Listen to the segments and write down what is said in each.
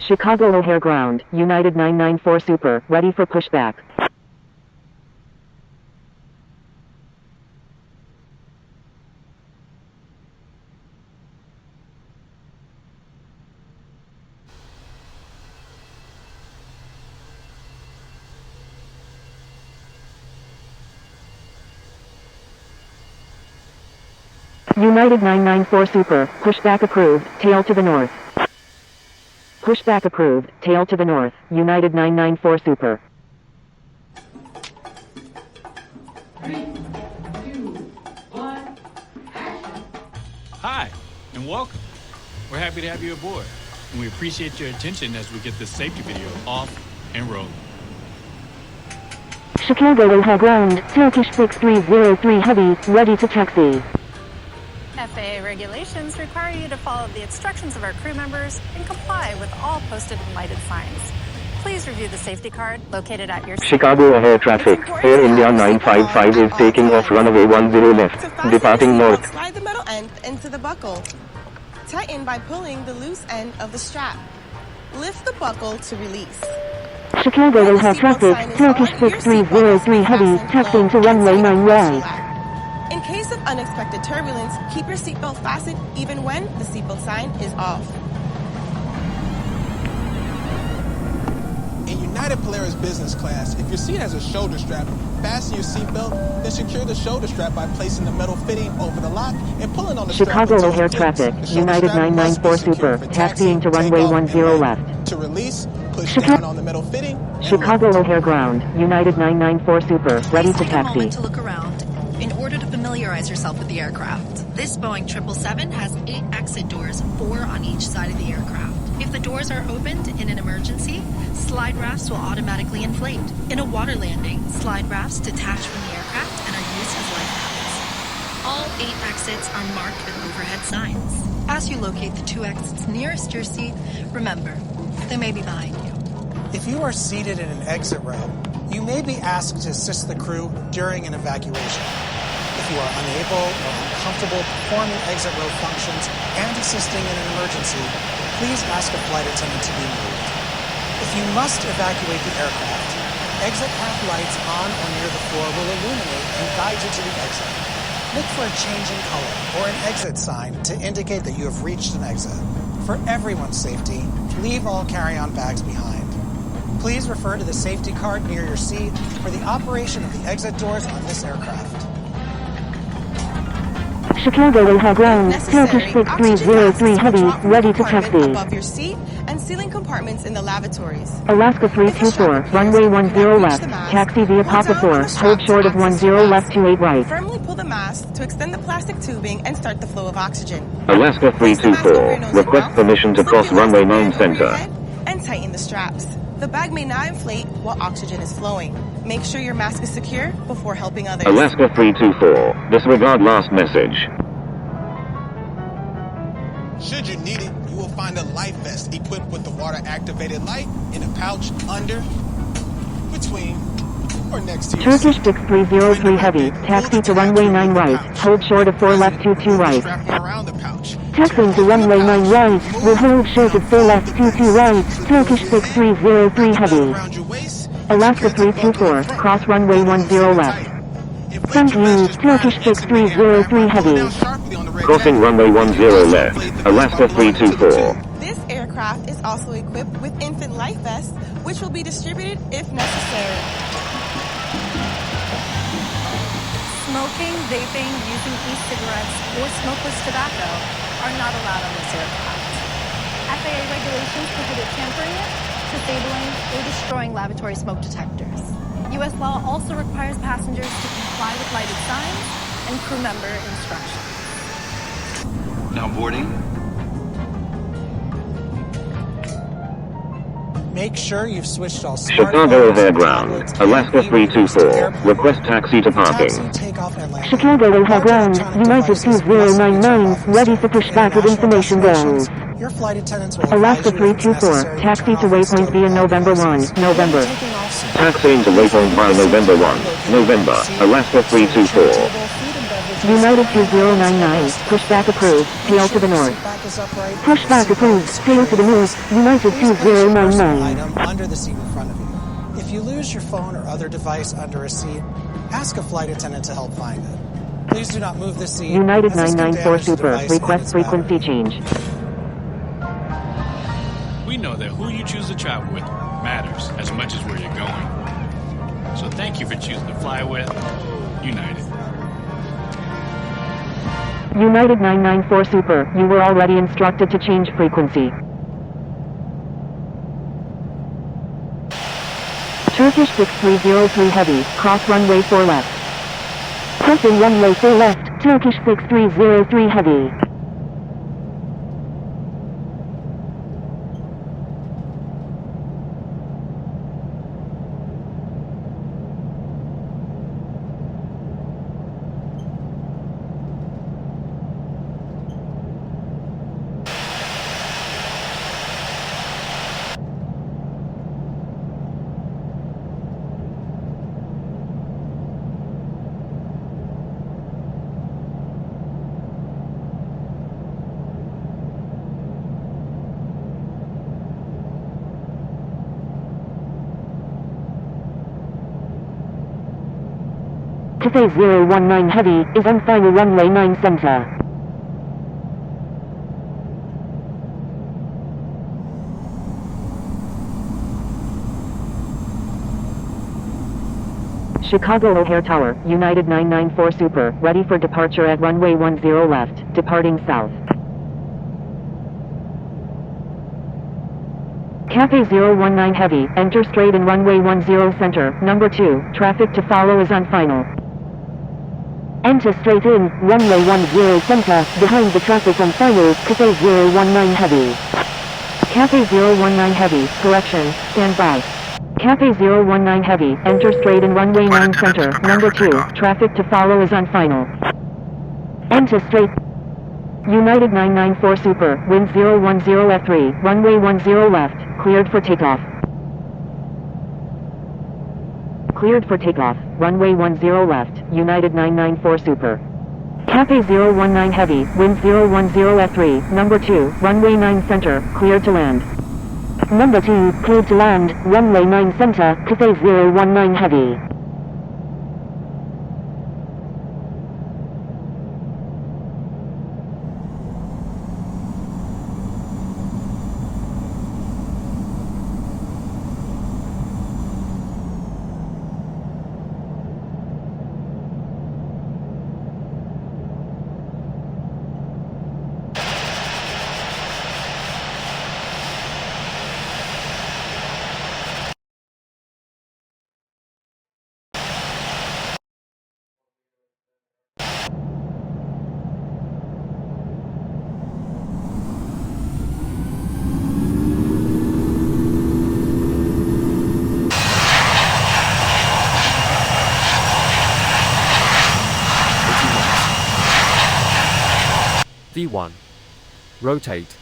Chicago O'Hare Ground, United 994 Super, ready for pushback. United 994 Super, pushback approved, tail to the north. Pushback approved, tail to the north, United 994 Super. 3, 2, 1, action! Hi, and welcome. We're happy to have you aboard, and we appreciate your attention as we get this safety video off and rolling. Chicago O'Hare Ground, Turkish 6303 Heavy, ready to taxi. FAA regulations require you to follow the instructions of our crew members and comply with all posted and lighted signs. Please review the safety card located at your seat. Chicago O'Hare traffic. Air India 955 is taking off runway 10 left, departing north. Slide the metal end into the buckle. Tighten by pulling the loose end of the strap. Lift the buckle to release. Chicago O'Hare traffic. Turkish 6303 Heavy, taxiing to runway 9 right. In case of unexpected turbulence, keep your seatbelt fastened even when the seatbelt sign is off. In United Polaris business class, if your seat has a shoulder strap, fasten your seatbelt, then secure the shoulder strap by placing the metal fitting over the lock and pulling on the Chicago strap. O'Hare traffic, United 994 Super, taxiing to runway 10 left. To release, push down on the metal fitting. Chicago O'Hare Ground, United 994 Super, ready to Take a taxi. moment to look around in order to familiarize yourself with the aircraft. This Boeing 777 has 8 exit doors, 4 on each side of the aircraft. If the doors are opened in an emergency, slide rafts will automatically inflate. In a water landing, slide rafts detach from the aircraft and are used as life rafts. All 8 exits are marked with overhead signs. As you locate the 2 exits nearest your seat, remember, they may be behind you. If you are seated in an exit row, you may be asked to assist the crew during an evacuation. If you are unable or uncomfortable performing exit row functions and assisting in an emergency, please ask a flight attendant to be moved. If you must evacuate the aircraft, exit path lights on or near the floor will illuminate and guide you to the exit. Look for a change in color or an exit sign to indicate that you have reached an exit. For everyone's safety, leave all carry-on bags behind. Please refer to the safety card near your seat for the operation of the exit doors on this aircraft. Chicago O'Hare Ground, Turkish 6303 Heavy, ready to taxi. Above your seat and ceiling compartments in the lavatories. Alaska 324, runway 10 left, taxi via Papa 4, hold short of 10 left to 8 right. Firmly pull the mask to extend the plastic tubing and start the flow of oxygen. Alaska 324, request permission to cross runway 9 center. And tighten the straps. The bag may not inflate while oxygen is flowing. Make sure your mask is secure before helping others. Alaska 324, disregard last message. Should you need it, you will find a life vest equipped with the water-activated light in a pouch under, between, or next to your Turkish seat. 6303 Heavy, taxi to runway 9 right, hold short of 4 left to 2 right. Strapping around the pouch. Taxiing to runway 9 right, will hold short of 4 left to 2 right, Turkish 6303 Heavy. Around your waist. Alaska 324, cross runway 10 left. Thank you, Turkish 6303 Heavy. Crossing runway 10 left, Alaska 324. This aircraft is also equipped with infant life vests, which will be distributed if necessary. Smoking, vaping, using e-cigarettes, or smokeless tobacco are not allowed on this aircraft. FAA regulations prohibit tampering it, disabling, or destroying lavatory smoke detectors. U.S. law also requires passengers to comply with lighted signs and crew member instructions. Now boarding. Make sure you've switched all Chicago O'Hare Ground, Alaska 324, request taxi to parking. Chicago O'Hare Ground, United 2099, ready for pushback with information goals. Your flight attendants will Alaska 324, taxi to waypoint via November 1, November. Taxiing to waypoint via November 1, November, Alaska 324. United 2099, pushback approved, tail to the north. Seat back is upright. Pushback Seat approved, is tail to the north, United Please place your personal 2099. item under the seat in front of you. If you lose your phone or other device under a seat, ask a flight attendant to help find it. Please do not move the seat. United as this could 994 damage the Super, device and request its frequency battery. change. We know that who you choose to travel with matters as much as where you're going. So thank you for choosing to fly with United. United 994 Super, you were already instructed to change frequency. Turkish 6303 Heavy, cross runway 4 left. Crossing runway 4 left, Turkish 6303 Heavy. Cathay 019 Heavy is on final runway 9 center. Chicago O'Hare Tower, United 994 Super, ready for departure at runway 10 left, departing south. Cathay 019 Heavy, enter straight in runway 10 center, number 2, traffic to follow is on final. Enter straight in, runway 10 center, behind the traffic on final, Cathay 019 Heavy. Cathay 019 Heavy, correction, stand by. Cathay 019 Heavy, enter straight in runway 9 center, number 2, traffic to follow is on final. Enter straight. United 994 Super, wind 010 F3, runway 10 left, cleared for takeoff. Cleared for takeoff, runway 10 left, United 994 Super. Cathay 019 Heavy, wind 010 F3, number 2, runway 9 center, cleared to land. Number 2, cleared to land, runway 9 center, Cathay 019 Heavy. V1. Rotate.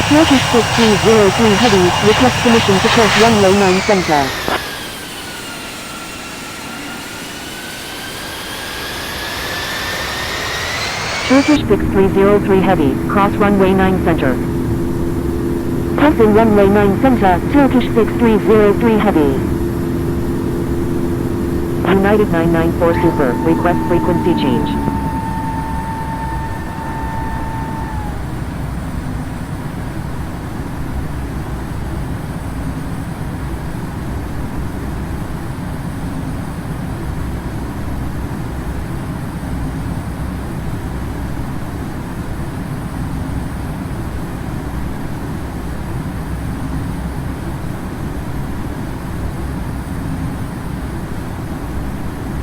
Turkish 6303 Heavy, request permission to cross runway 9 center. Turkish 6303 Heavy, cross runway 9 center. Passing runway 9 center, Turkish 6303 Heavy. United 994 Super, request frequency change.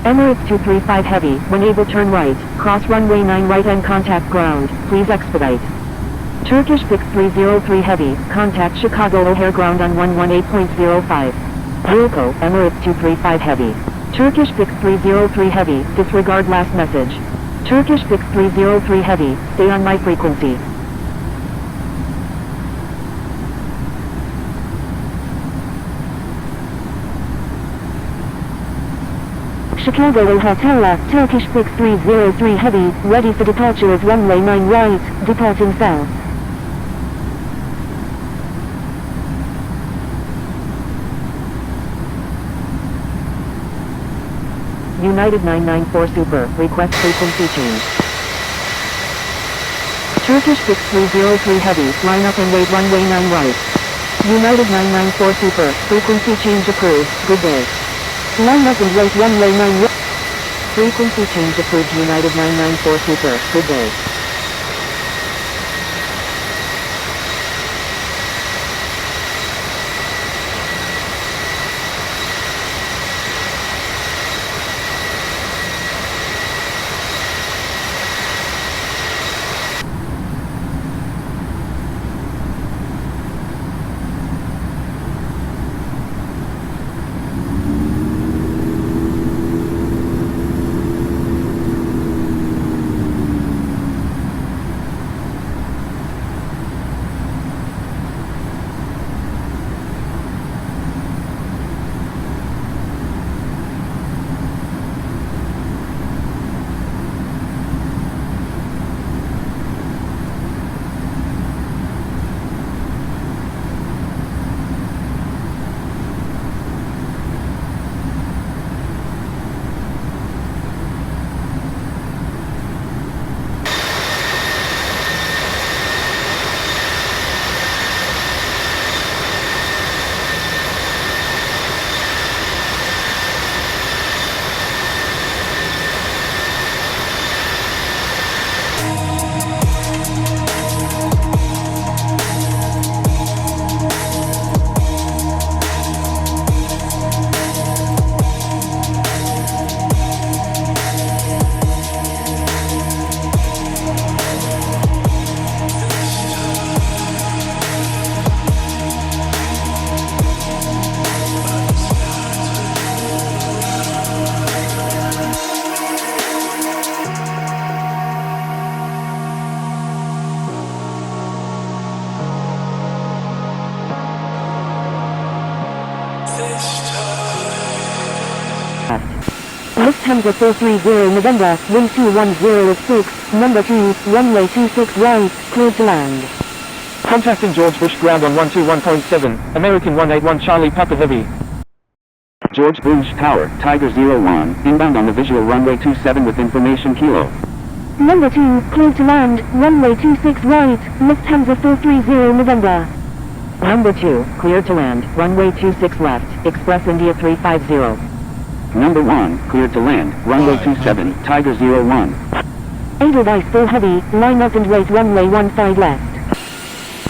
Emirates 235 Heavy, when able turn right, cross runway 9 right and contact ground, please expedite. Turkish 6303 Heavy, contact Chicago O'Hare ground on 118.05. Wilco, Emirates 235 Heavy. Turkish 6303 Heavy, disregard last message. Turkish 6303 Heavy, stay on my frequency. Chicago Hotel, Turkish 6303 Heavy, ready for departure as runway 9 right, departing south. United 994 Super, request frequency change. Turkish 6303 Heavy, line up and wait runway 9 right. United 994 Super, frequency change approved, good day. Line up and wait runway 9 right. Frequency change approved United 994 Super, good day. Lufthansa 430 November, wind 210 is 6, number 2, runway 26 right, cleared to land. Contacting George Bush ground on 121.7, American 181 Charlie Papa Heavy. George Bush Tower, Tiger 01, inbound on the visual runway 27 with information kilo. Number 2, cleared to land, runway 26 right, Lufthansa 430 November. Number 2, cleared to land, runway 26 left, Express India 350. Number 1, cleared to land, runway 27, Tiger 01. Edelweiss full heavy, line up and wait runway 15 left.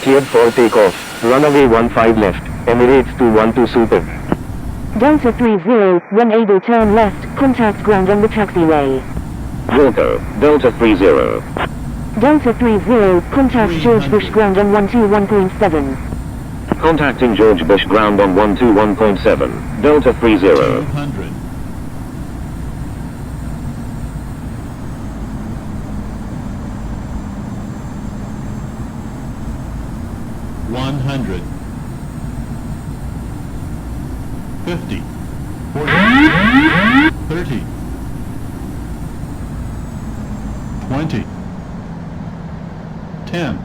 Cleared for takeoff, runway 15 left, Emirates 212 Super. Delta 30, when able turn left, contact ground on the taxiway. Wilco, Delta 30. Delta 30, contact George Bush ground on 121.7. Contacting George Bush ground on 121.7, Delta 30. 200. One hundred. 50. 40. 30. 20. 10.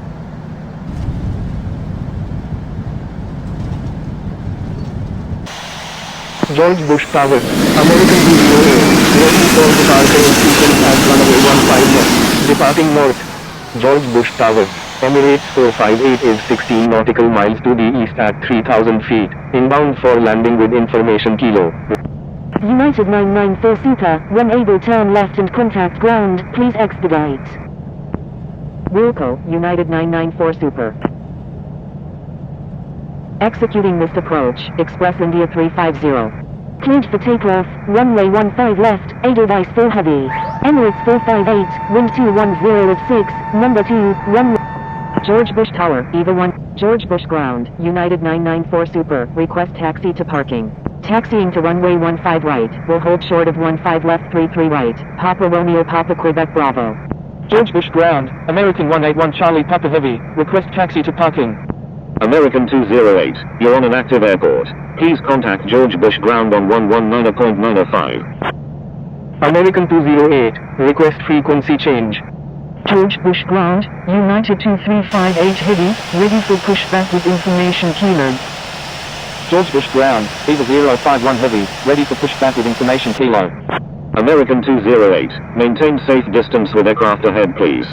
George Bush Tower, American DVOA, ready for departure in sequence at runway 15 left, departing north. George Bush Tower, Emirates 458 is 16 nautical miles to the east at 3,000 feet, inbound for landing with information kilo. United 994 Super, when able turn left and contact ground, please expedite. Wilco, United 994 Super. Executing missed approach, Express India 350. Cleared for takeoff, runway 15 left, Edelweiss full heavy. Emirates 458, wind 210 is 6, number 2, runway. George Bush Tower, EVA 1, George Bush Ground, United 994 Super, request taxi to parking. Taxiing to runway 15 right, will hold short of 15 left 33 right, Papa Romeo Papa Quebec Bravo. George Bush ground, American 181 Charlie Papa Heavy, request taxi to parking. American 208, you're on an active airport. Please contact George Bush ground on 119.905. American 208, request frequency change. George Bush ground, United 2358 Heavy, ready for pushback with information Kilo. George Bush ground, Eva 051 Heavy, ready for pushback with information Kilo. American 208, maintain safe distance with aircraft ahead please.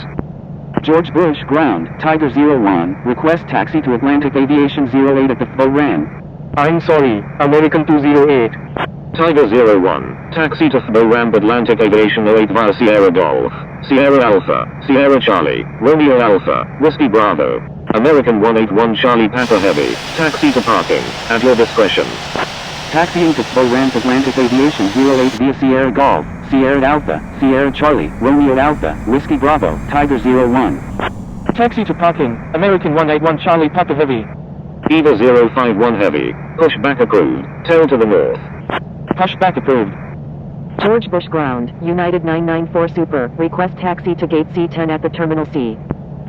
George Bush ground, Tiger 01, request taxi to Atlantic Aviation 08 at the FBO ramp. I'm sorry, American 208. Tiger 01, taxi to FBO ramp Atlantic Aviation 08 via Sierra Golf, Sierra Alpha, Sierra Charlie, Romeo Alpha, Whiskey Bravo. American 181 Charlie Papa Heavy, taxi to parking, at your discretion. Taxiing to FBO ramp Atlantic Aviation 08 via Sierra Golf, Sierra Alpha, Sierra Charlie, Romeo Alpha, Whiskey Bravo, Tiger 01. Taxi to parking, American 181 Charlie Papa Heavy. Eva 051 Heavy, pushback approved, tail to the north. Pushback approved. George Bush ground, United 994 Super, request taxi to gate C10 at the Terminal C.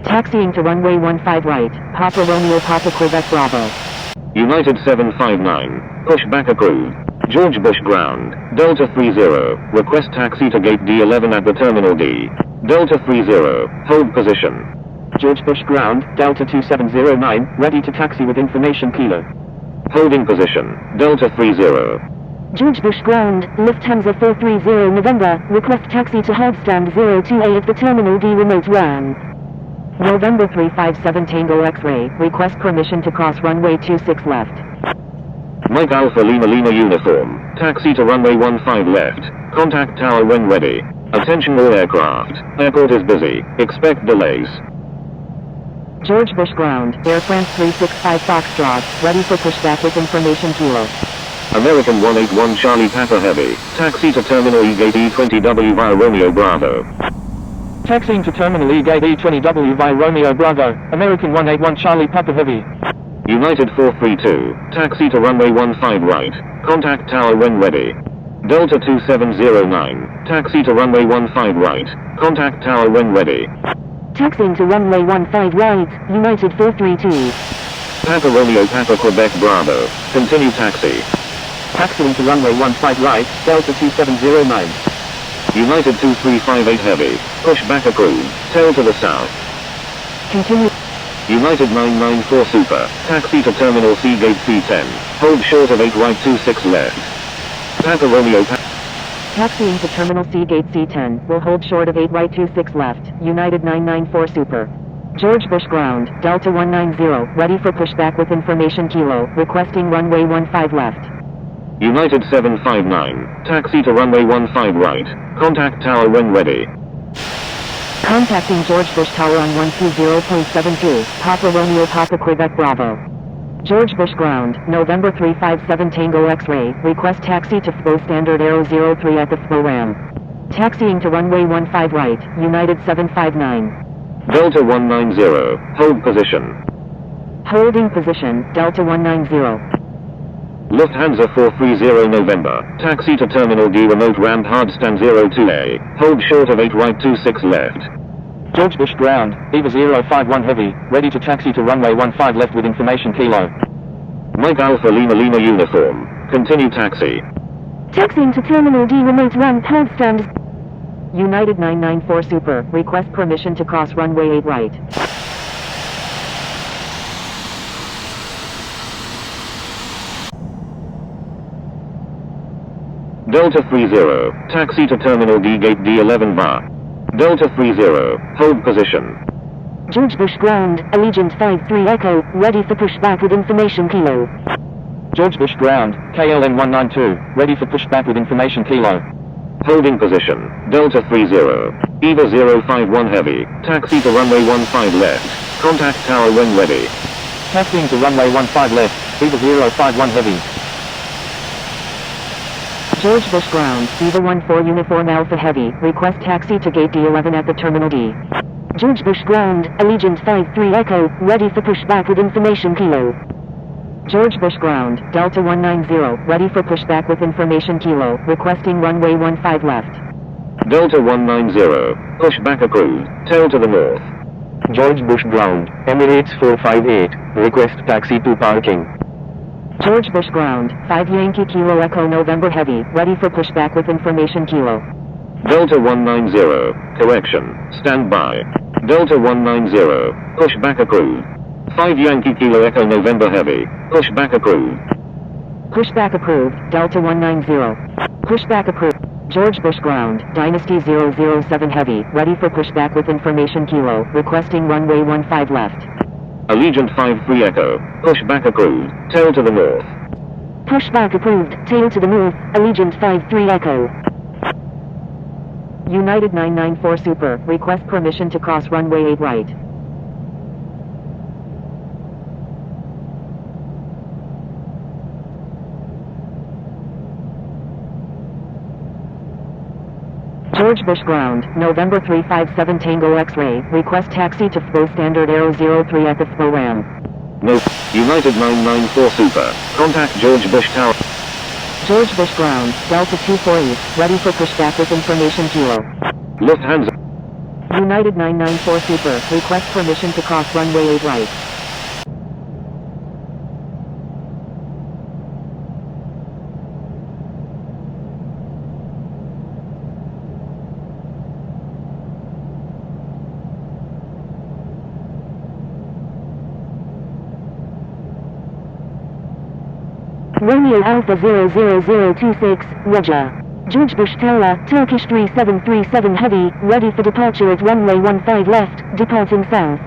Taxiing to runway 15 right, Papa Romeo Papa Quebec Bravo. United 759, pushback approved. George Bush ground, Delta 30, request taxi to gate D11 at the Terminal D. Delta 30, hold position. George Bush ground, Delta 2709, ready to taxi with information Kilo. Holding position, Delta 30. George Bush ground, Lufthansa 430 November, request taxi to hard stand 02A at the Terminal D remote RAM. November 357 Tango X-ray, request permission to cross runway 26 left. Mike Alpha Lima Lima uniform, taxi to runway 15 left, contact tower when ready. Attention all aircraft, airport is busy, expect delays. George Bush ground, Air France 365 Foxtrot, ready for pushback with information Kilo. American 181 Charlie Papa Heavy, taxi to Terminal E Gate E20W via Romeo Bravo. Taxiing to Terminal E Gate E20W via Romeo Bravo, American 181 Charlie Papa Heavy. United 432, taxi to runway 15 right, contact tower when ready. Delta 2709, taxi to runway 15 right, contact tower when ready. Taxiing to runway 15 right, United 432. Papa Romeo Papa Quebec Bravo, continue taxi. Taxiing to runway 15 right, Delta 2709. United 2358 Heavy, pushback approved, tail to the south. Continue. United 994 Super, taxi to Terminal C Gate C10, hold short of 8 right 26 left. Papa Romeo Taxiing to Terminal C Gate C10, will hold short of 8 right 26 left, United 994 Super. George Bush ground, Delta 190, ready for pushback with information Kilo, requesting runway 15 left. United 759, taxi to runway 15 right, contact tower when ready. Contacting George Bush Tower on 120.72, Papa Romeo Papa Quebec Bravo. George Bush ground, November 357 Tango X-ray, request taxi to FBO Standard Aero 03 at the FBO RAM. Taxiing to runway 15 right, United 759. Delta 190, hold position. Holding position, Delta 190. Lufthansa 430 November, taxi to Terminal D remote ramp hardstand 02A, hold short of 8 right 26 left. George Bush ground, Eva 051 Heavy, ready to taxi to runway 15 left with information Kilo. Mike Alpha Lima Lima uniform, continue taxi. Taxiing to Terminal D remote ramp hardstand. United 994 Super, request permission to cross runway 8 right. Delta 30, taxi to Terminal D Gate D11 bar. Delta 30, hold position. George Bush ground, Allegiant 53 Echo, ready for pushback with information Kilo. George Bush ground, KLM 192, ready for pushback with information Kilo. Holding position, Delta 30, Eva 051 Heavy, taxi to runway 15 left, contact tower when ready. Taxiing to runway 15 left, Eva 051 Heavy. George Bush ground, Eva 14 Uniform Alpha Heavy, request taxi to gate D11 at the Terminal D. George Bush ground, Allegiant 53 Echo, ready for pushback with information Kilo. George Bush ground, Delta 190, ready for pushback with information Kilo, requesting runway 15 left. Delta 190, pushback approved, tail to the north. George Bush ground, Emirates 458, request taxi to parking. George Bush ground, 5 Yankee Kilo Echo November Heavy, ready for pushback with information Kilo. Delta 190, correction, stand by. Delta 190, pushback approved. 5 Yankee Kilo Echo November Heavy, pushback approved. Pushback approved, Delta 190. Pushback approved. George Bush ground, Dynasty 007 Heavy, ready for pushback with information Kilo, requesting runway 15 left. Allegiant 53 Echo, pushback approved, tail to the north. Pushback approved, tail to the north, Allegiant 53 Echo. United 994 Super, request permission to cross runway 8 right. George Bush ground, November 357 Tango X-ray, request taxi to FBO Standard Aero 03 at the FBO RAM. No, United 994 Super, contact George Bush Tower. George Bush ground, Delta 248, ready for pushback with information Kilo. Lufthansa. United 994 Super, request permission to cross runway 8 right. Romeo Alpha 00026, Roger. George Bush Tower, Turkish 3737 Heavy, ready for departure at runway 15 left, departing south.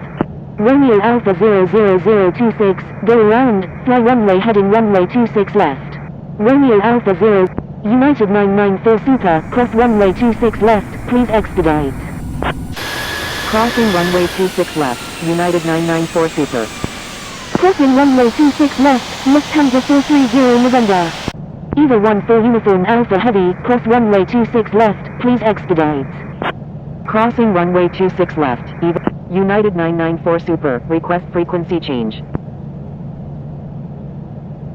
Romeo Alpha 00026, go around, fly runway heading runway 26 left. Romeo Alpha 0, United 994 Super, cross runway 26 left, please expedite. Crossing runway 26 left, United 994 Super. Crossing runway 26 left, Lufthansa 430 November. Either 14 Uniform Alpha Heavy, cross runway 26 left, please expedite. Crossing runway 26 left, either United 994 Super, request frequency change.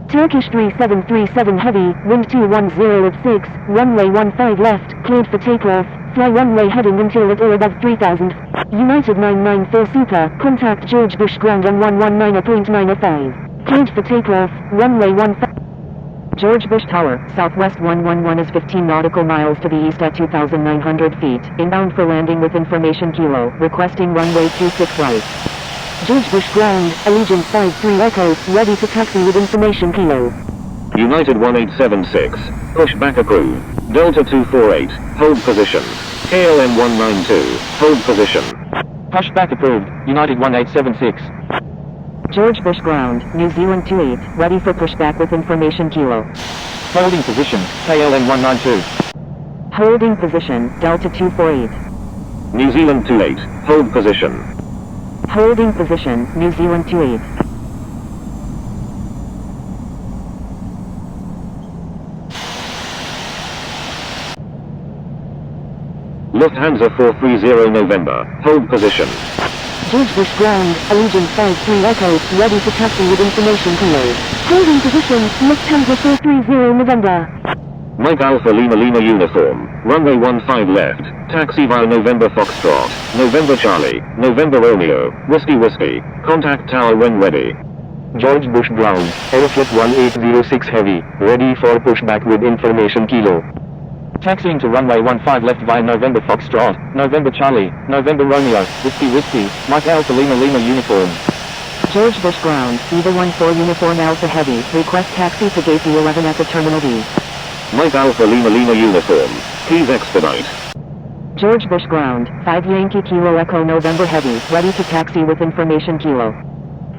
Turkish 3737 Heavy, wind 210 at 6, runway 15 left, cleared for takeoff, fly runway heading until at or above 3000. United 994 Super, contact George Bush ground on 119.905. Cleared for takeoff, runway 15. George Bush Tower, Southwest 111 is 15 nautical miles to the east at 2,900 feet, inbound for landing with information Kilo, requesting runway 26 right. George Bush ground, Allegiant 53 Echo, ready to taxi with information Kilo. United 1876, pushback approved. Delta 248, hold position. KLM 192, hold position. Pushback approved, United 1876. George Bush ground, New Zealand 28, ready for pushback with information Kilo. Holding position, KLM 192. Holding position, Delta 248. New Zealand 28, hold position. Holding position, New Zealand 28. Lufthansa 430 November, hold position. George Bush ground, Allegiant 53 Echo, ready for taxi with information Kilo. Holding position, Lufthansa 430 November. Mike Alpha Lima Lima uniform, runway 15 left, taxi via November Foxtrot, November Charlie, November Romeo, Whiskey Whiskey, contact tower when ready. George Bush ground, Aeroflot 1806 Heavy, ready for pushback with information Kilo. Taxiing to runway 15 left via November Foxtrot, November Charlie, November Romeo, Whiskey Whiskey, Mike Alpha Lima Lima uniform. George Bush ground, Either 14 Uniform Alpha Heavy, request taxi to gate B11 at the Terminal D. Mike Alpha Lima Lima uniform, please expedite. George Bush ground, 5 Yankee Kilo Echo November Heavy, ready to taxi with information Kilo.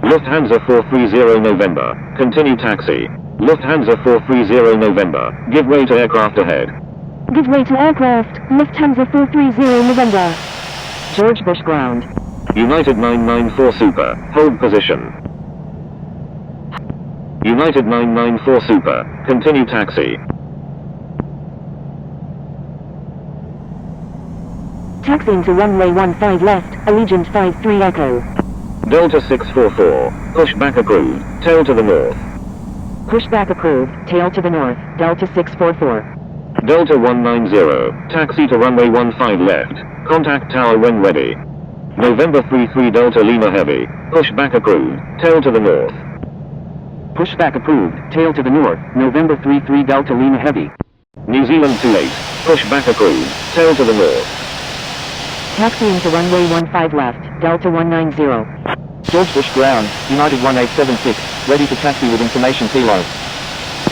Lufthansa 430 November, continue taxi. Lufthansa 430 November, give way to aircraft ahead. Give way to aircraft, Lufthansa 430 November. George Bush ground. United 994 Super, hold position. United 994 Super, continue taxi. Taxiing to runway 15 left, Allegiant 53 Echo. Delta 644, pushback approved, tail to the north. Pushback approved, tail to the north, Delta 644. Delta 190, taxi to runway 15 left. Contact tower when ready. November 33 Delta Lima Heavy, pushback approved, tail to the north. Pushback approved, tail to the north, November 33 Delta Lima Heavy. New Zealand 28, pushback approved, tail to the north. Taxiing to runway 15 left, Delta 190. George Bush ground, United 1876, ready to taxi with information kilo.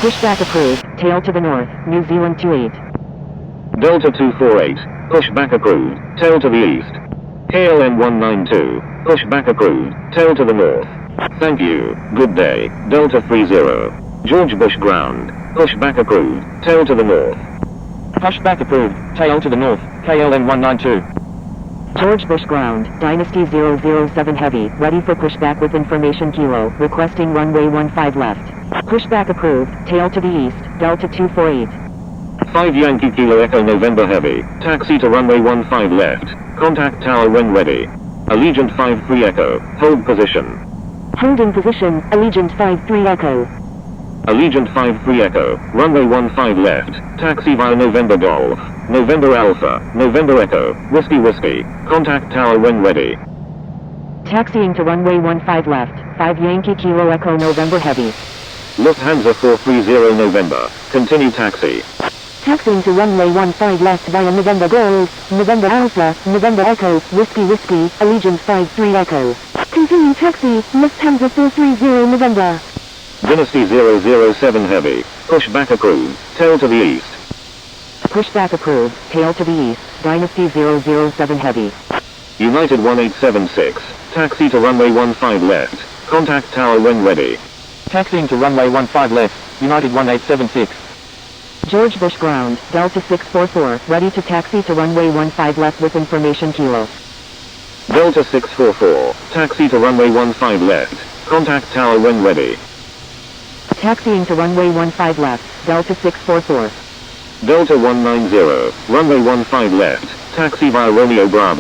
Pushback approved, tail to the north, New Zealand 28. Delta 248, pushback approved, tail to the east. KLM 192, pushback approved, tail to the north. Thank you, good day, Delta 30. George Bush ground, pushback approved, tail to the north. Pushback approved, tail to the north, KLM 192. George Bush ground, Dynasty 007 Heavy, ready for pushback with information kilo, requesting runway 15 left. Pushback approved, tail to the east, Delta 248. 5 Yankee Kilo Echo November Heavy, taxi to runway 15 left. Contact tower when ready. Allegiant 53 Echo, hold position. Holding position, Allegiant 53 Echo. Allegiant 53 Echo, runway 15 left, taxi via November Golf, November Alpha, November Echo, Whiskey Whiskey, contact tower when ready. Taxiing to runway 15 left, 5 Yankee Kilo Echo November Heavy. Lufthansa 430 November, continue taxi. Taxiing to runway 15 left via November Golf, November Alpha, November Echo, Whiskey Whiskey, Allegiant 53 Echo. Continue taxi, Lufthansa 430 November. Dynasty 007 Heavy, pushback approved, tail to the east. Pushback approved, tail to the east, Dynasty 007 Heavy. United 1876, taxi to runway 15 left, contact tower when ready. Taxiing to runway 15 left, United 1876. George Bush ground, Delta 644, ready to taxi to runway 15 left with information kilo. Delta 644, taxi to runway 15 left, contact tower when ready. Taxiing to runway 15 left, Delta 644. Delta 190, runway 15 left, taxi via Romeo Bravo.